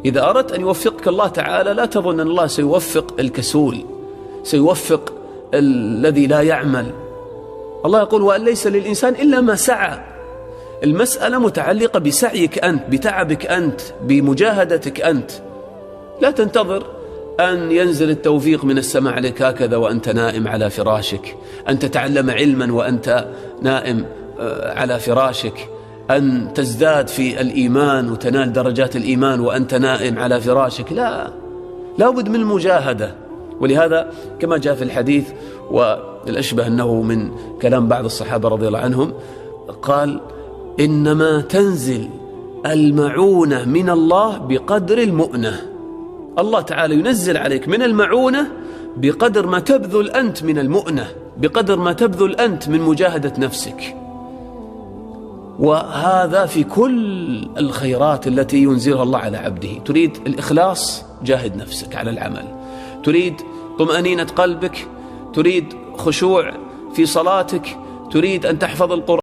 إذا أردت أن يوفقك الله تعالى لا تظن أن الله سيوفق الكسول، سيوفق الذي لا يعمل. الله يقول وأن ليس للإنسان إلا ما سعى. المسألة متعلقة بسعيك أنت، بتعبك أنت، بمجاهدتك أنت. لا تنتظر أن ينزل التوفيق من السماء عليك هكذا وأنت نائم على فراشك، أن تتعلم علما وأنت نائم على فراشك، أن تزداد في الإيمان وتنال درجات الإيمان وأنت نائم على فراشك. لا بد من المجاهدة. ولهذا كما جاء في الحديث، والأشبه أنه من كلام بعض الصحابة رضي الله عنهم، قال إنما تنزل المعونة من الله بقدر المؤنة. الله تعالى ينزل عليك من المعونة بقدر ما تبذل أنت من المؤنة، بقدر ما تبذل أنت من مجاهدة نفسك. وهذا في كل الخيرات التي ينزلها الله على عبده. تريد الإخلاص، جاهد نفسك على العمل. تريد طمأنينة قلبك، تريد خشوع في صلاتك، تريد أن تحفظ القرآن.